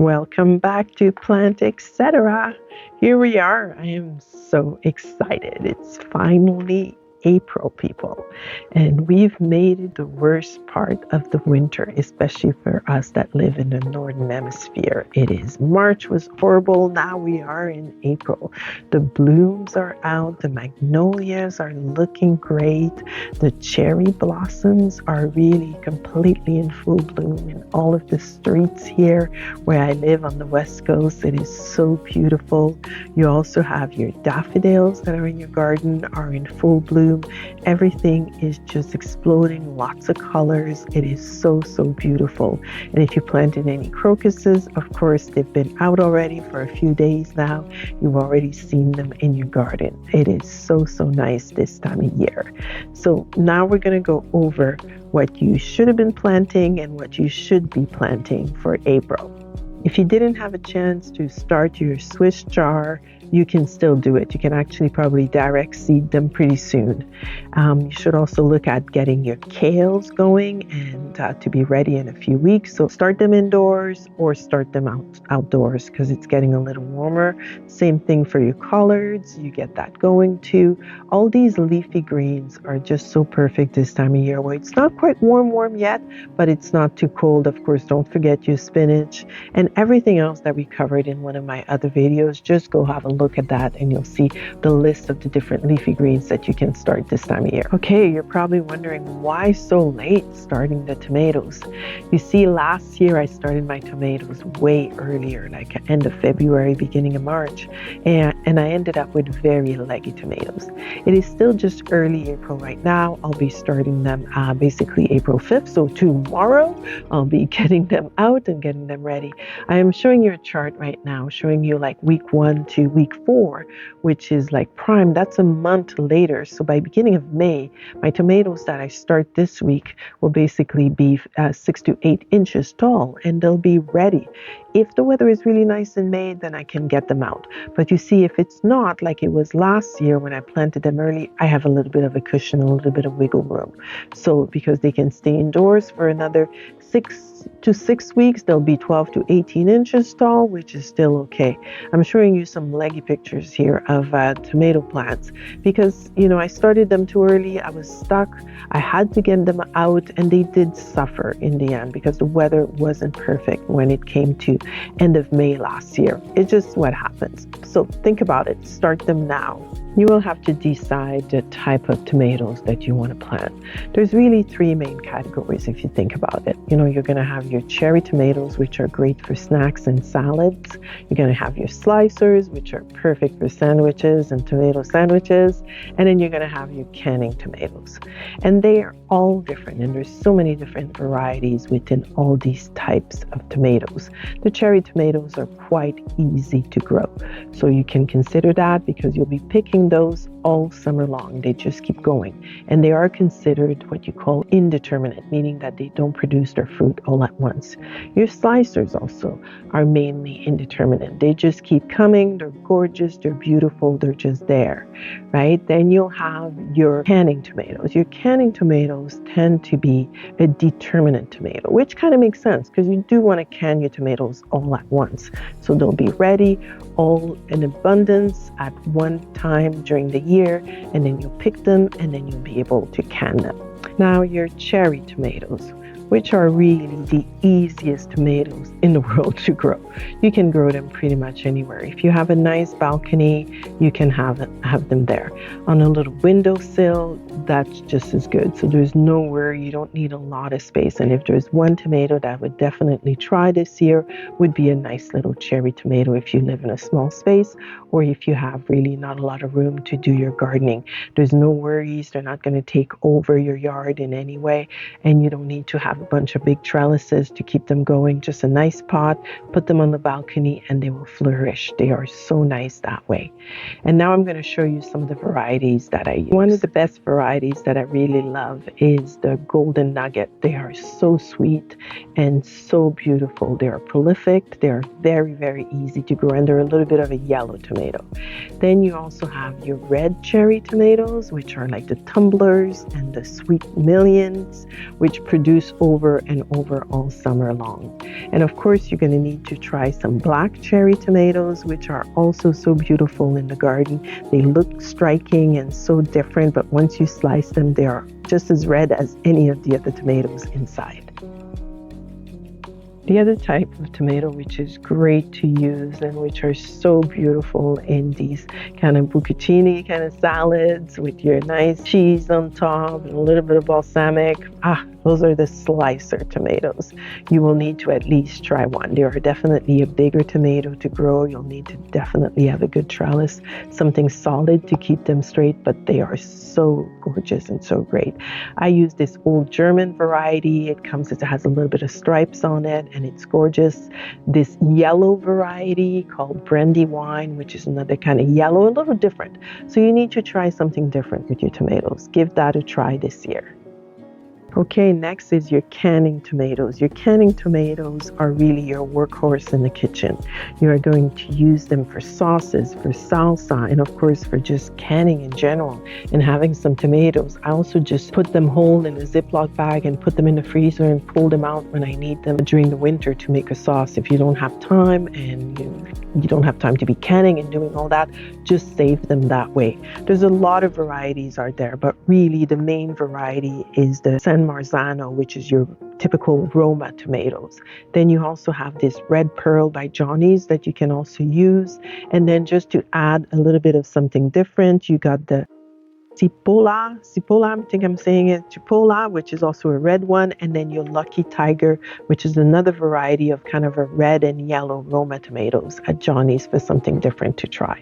Welcome back to Plant Etc. Here we are. I am so excited. It's finally April, people, and we've made it the worst part of the winter, especially for us that live in the northern hemisphere. It is March was horrible. Now we are in April. The blooms are out. The magnolias are looking great. The cherry blossoms are really completely in full bloom in all of the streets here where I live on the West Coast. It is so beautiful. You also have your daffodils that are in your garden are in full bloom. Everything is just exploding, lots of colors. It is so beautiful. And if you planted any crocuses, of course, they've been out already for a few days now. You've already seen them in your garden. It is so nice this time of year. So now we're going to go over what you should have been planting and what you should be planting for April. If you didn't have a chance to start your Swiss chard, you can still do it. You can actually probably direct seed them pretty soon. You should also look at getting your kales going and to be ready in a few weeks. So start them indoors or start them outdoors because it's getting a little warmer. Same thing for your collards. You get that going too. All these leafy greens are just so perfect this time of year where it's not quite warm yet, but it's not too cold. Of course, don't forget your spinach and everything else that we covered in one of my other videos. Just go have a look at that and you'll see the list of the different leafy greens that you can start this time of year. Okay, you're probably wondering why so late starting the tomatoes. You see, last year I started my tomatoes way earlier, like end of February, beginning of March, and I ended up with very leggy tomatoes. It is still just early April right now. I'll be starting them basically April 5th, so tomorrow I'll be getting them out and getting them ready. I am showing you a chart right now, showing you like week 1 to week 4, which is like prime. That's a month later. So by beginning of May, my tomatoes that I start this week will basically be 6 to 8 inches tall and they'll be ready. If the weather is really nice in May, then I can get them out. But you see, if it's not like it was last year when I planted them early, I have a little bit of a cushion, a little bit of wiggle room. So because they can stay indoors for another 6 to 6 weeks, they'll be 12 to 18 inches tall, which is still okay. I'm showing you some leggy pictures here of tomato plants because, you know, I started them too early. I was stuck. I had to get them out and they did suffer in the end because the weather wasn't perfect when it came to end of May last year. It's just what happens. So think about it. Start them now. You will have to decide the type of tomatoes that you want to plant. There's really 3 main categories if you think about it. You know, you're going to have your cherry tomatoes, which are great for snacks and salads. You're going to have your slicers, which are perfect for sandwiches and tomato sandwiches. And then you're going to have your canning tomatoes. And they are all different. And there's so many different varieties within all these types of tomatoes. The cherry tomatoes are quite easy to grow. So you can consider that because you'll be picking those all summer long. They just keep going. And they are considered what you call indeterminate, meaning that they don't produce their fruit all at once. Your slicers also are mainly indeterminate. They just keep coming. They're gorgeous. They're beautiful. They're just there, right? Then you'll have your canning tomatoes. Your canning tomatoes tend to be a determinate tomato, which kind of makes sense because you do want to can your tomatoes all at once. So they'll be ready all in abundance at one time during the year, and then you'll pick them and then you'll be able to can them. Now your cherry tomatoes, which are really the easiest tomatoes in the world to grow. You can grow them pretty much anywhere. If you have a nice balcony, you can have them there. On a little windowsill, that's just as good. So there's no worry, you don't need a lot of space. And if there's one tomato that I would definitely try this year, would be a nice little cherry tomato if you live in a small space or if you have really not a lot of room to do your gardening. There's no worries, they're not going to take over your yard in any way, and you don't need to have a bunch of big trellises to keep them going. Just a nice pot, put them on the balcony and they will flourish. They are so nice that way. And now I'm going to show you some of the varieties that I use. One of the best varieties that I really love is the golden nugget. They are so sweet and so beautiful. They are prolific. They are very easy to grow and they're a little bit of a yellow tomato. Then you also have your red cherry tomatoes, which are like the tumblers and the sweet millions, which produce over over and over all summer long. And of course, you're going to need to try some black cherry tomatoes, which are also so beautiful in the garden. They look striking and so different, but once you slice them, they are just as red as any of the other tomatoes inside. The other type of tomato which is great to use and which are so beautiful in these kind of bucatini kind of salads with your nice cheese on top and a little bit of balsamic. Those are the slicer tomatoes. You will need to at least try one. They are definitely a bigger tomato to grow. You'll need to definitely have a good trellis, something solid to keep them straight, but they are so gorgeous and so great. I use this old German variety. It has a little bit of stripes on it and it's gorgeous. This yellow variety called Brandywine, which is another kind of yellow, a little different. So you need to try something different with your tomatoes. Give that a try this year. Okay, next is your canning tomatoes. Your canning tomatoes are really your workhorse in the kitchen. You are going to use them for sauces, for salsa, and of course for just canning in general and having some tomatoes. I also just put them whole in a Ziploc bag and put them in the freezer and pull them out when I need them during the winter to make a sauce. If you don't have time and you don't have time to be canning and doing all that, just save them that way. There's a lot of varieties out there, but really the main variety is the San Marzano, which is your typical Roma tomatoes. Then you also have this Red Pearl by Johnny's that you can also use. And then just to add a little bit of something different, you got the Cipolla, I think I'm saying it, Cipolla, which is also a red one. And then your Lucky Tiger, which is another variety of kind of a red and yellow Roma tomatoes at Johnny's for something different to try.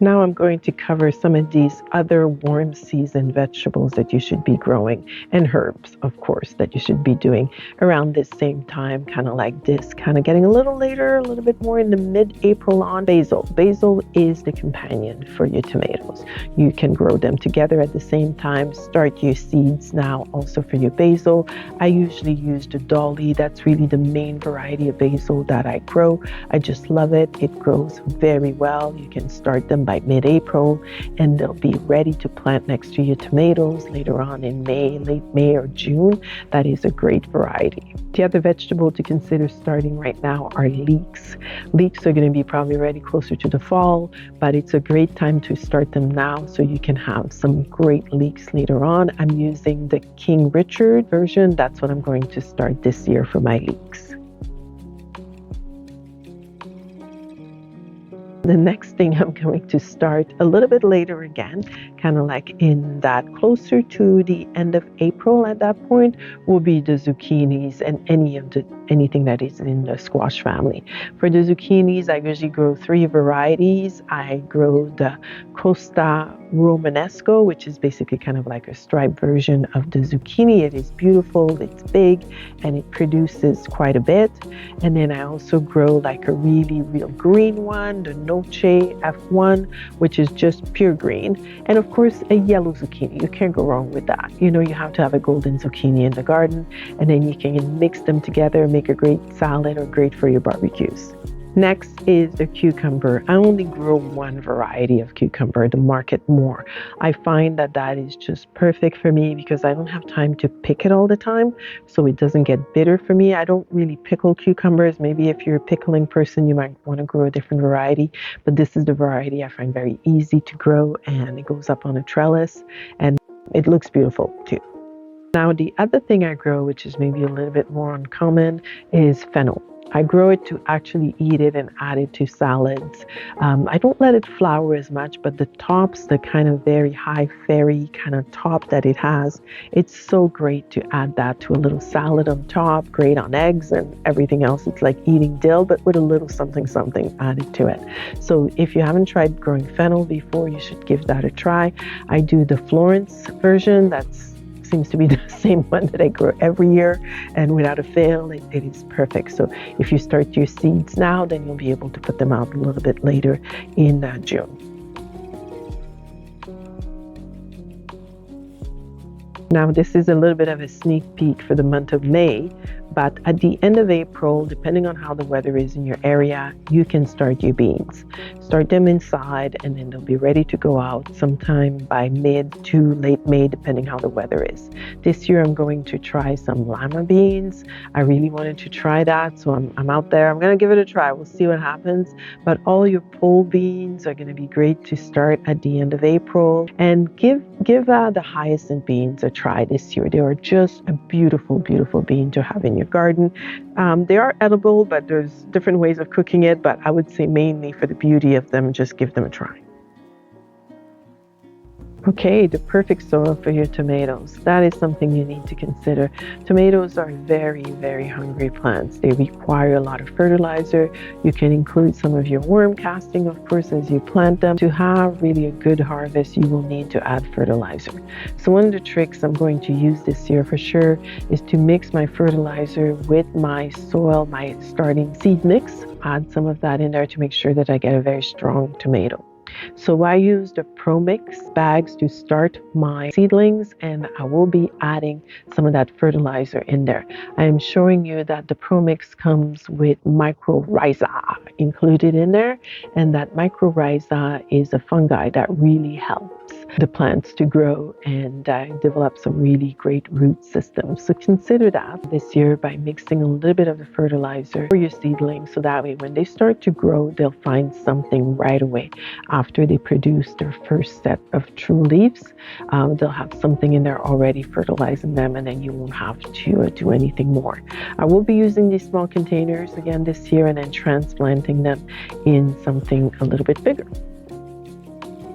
Now I'm going to cover some of these other warm season vegetables that you should be growing and herbs, of course, that you should be doing around this same time, kind of like this, kind of getting a little later, a little bit more in the mid-April on. Basil. Basil is the companion for your tomatoes. You can grow them together at the same time. Start your seeds now also for your basil. I usually use the Dolly. That's really the main variety of basil that I grow. I just love it. It grows very well. You can start them by mid-April and they'll be ready to plant next to your tomatoes later on in May, late May or June. That is a great variety. The other vegetable to consider starting right now are leeks. Leeks are going to be probably ready closer to the fall, but it's a great time to start them now so you can have some great leeks later on. I'm using the King Richard version. That's what I'm going to start this year for my leeks. The next thing I'm going to start a little bit later again, kind of like in that closer to the end of April at that point, will be the zucchinis and anything that is in the squash family. For the zucchinis, I usually grow 3 varieties. I grow the Costa Romanesco, which is basically kind of like a striped version of the zucchini. It is beautiful, it's big, and it produces quite a bit. And then I also grow like a really real green one, the Noche F1, which is just pure green. And of course, a yellow zucchini. You can't go wrong with that. You know, you have to have a golden zucchini in the garden, and then you can mix them together, make a great salad or great for your barbecues. Next is the cucumber. I only grow 1 variety of cucumber, the Market More. I find that is just perfect for me because I don't have time to pick it all the time, so it doesn't get bitter for me. I don't really pickle cucumbers. Maybe if you're a pickling person, you might want to grow a different variety, but this is the variety I find very easy to grow, and it goes up on a trellis, and it looks beautiful too. Now, the other thing I grow, which is maybe a little bit more uncommon, is fennel. I grow it to actually eat it and add it to salads. I don't let it flower as much, but the tops, the kind of very high fairy kind of top that it has, it's so great to add that to a little salad on top, great on eggs and everything else. It's like eating dill, but with a little something added to it. So if you haven't tried growing fennel before, you should give that a try. I do the Florence version. Seems to be the same one that I grow every year, and without a fail, it is perfect. So if you start your seeds now, then you'll be able to put them out a little bit later in June. Now, this is a little bit of a sneak peek for the month of May, But at the end of April, depending on how the weather is in your area, you can start your beans. Start them inside and then they'll be ready to go out sometime by mid to late May, depending how the weather is. This year I'm going to try some lima beans. I really wanted to try that, so I'm out there. I'm going to give it a try. We'll see what happens. But all your pole beans are going to be great to start at the end of April. And give the hyacinth beans a try this year. They are just a beautiful, beautiful bean to have in your garden. They are edible, but there's different ways of cooking it. But I would say mainly for the beauty of them, just give them a try. Okay, the perfect soil for your tomatoes. That is something you need to consider. Tomatoes are very, very hungry plants. They require a lot of fertilizer. You can include some of your worm casting, of course, as you plant them. To have really a good harvest, you will need to add fertilizer. So one of the tricks I'm going to use this year for sure is to mix my fertilizer with my soil, my starting seed mix. Add some of that in there to make sure that I get a very strong tomato. So I used the Pro Mix bags to start my seedlings, and I will be adding some of that fertilizer in there. I am showing you that the Pro Mix comes with mycorrhiza included in there, and that mycorrhiza is a fungi that really helps the plants to grow and develop some really great root systems. So consider that this year by mixing a little bit of the fertilizer for your seedlings, so that way when they start to grow, they'll find something right away. After they produce their first set of true leaves, they'll have something in there already fertilizing them, and then you won't have to do anything more. I will be using these small containers again this year and then transplanting them in something a little bit bigger.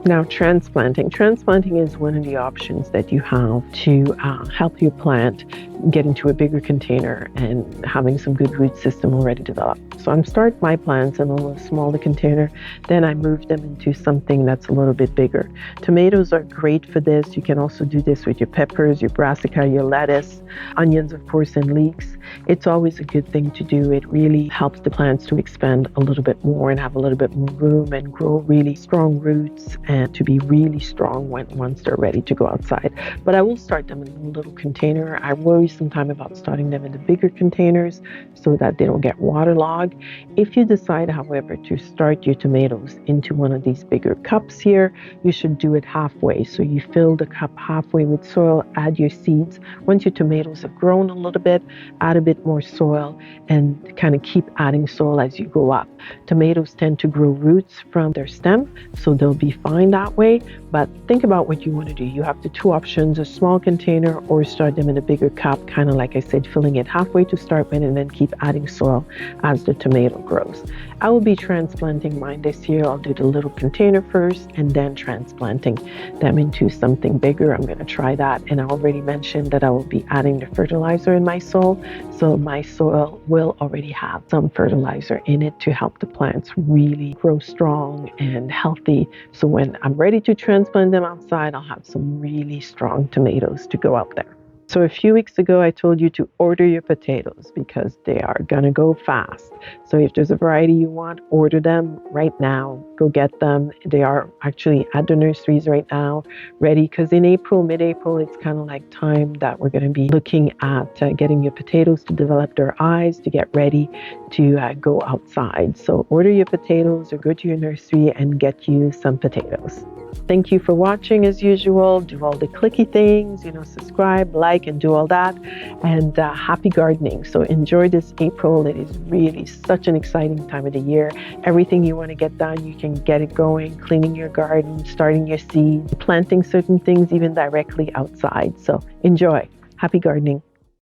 Now, transplanting. Transplanting is one of the options that you have to help your plant get into a bigger container and having some good root system already developed. So I'm starting my plants in a little smaller container, then I move them into something that's a little bit bigger. Tomatoes are great for this. You can also do this with your peppers, your brassica, your lettuce, onions, of course, and leeks. It's always a good thing to do. It really helps the plants to expand a little bit more and have a little bit more room and grow really strong roots and to be really strong once they're ready to go outside. But I will start them in a little container. I worry sometimes about starting them in the bigger containers so that they don't get waterlogged. If you decide, however, to start your tomatoes into one of these bigger cups here, you should do it halfway. So you fill the cup halfway with soil, add your seeds. Once your tomatoes have grown a little bit, add a bit more soil and kind of keep adding soil as you go up. Tomatoes tend to grow roots from their stem, so they'll be fine that way. But think about what you want to do. You have the two options, a small container or start them in a bigger cup, kind of like I said, filling it halfway to start with and then keep adding soil as the tomato grows. I will be transplanting mine this year. I'll do the little container first and then transplanting them into something bigger. I'm going to try that. And I already mentioned that I will be adding the fertilizer in my soil. So my soil will already have some fertilizer in it to help the plants really grow strong and healthy. So when I'm ready to transplant them outside, I'll have some really strong tomatoes to go out there. So a few weeks ago, I told you to order your potatoes because they are going to go fast. So if there's a variety you want, order them right now. Go get them. They are actually at the nurseries right now, ready, because in April, mid-April, it's kind of like time that we're going to be looking at getting your potatoes to develop their eyes, to get ready to go outside. So order your potatoes or go to your nursery and get you some potatoes. Thank you for watching as usual. Do all the clicky things, subscribe, like, and do all that. And happy gardening. So enjoy this April. It is really such an exciting time of the year. Everything you want to get done, you can get it going, cleaning your garden, starting your seeds, planting certain things even directly outside. So enjoy. Happy gardening.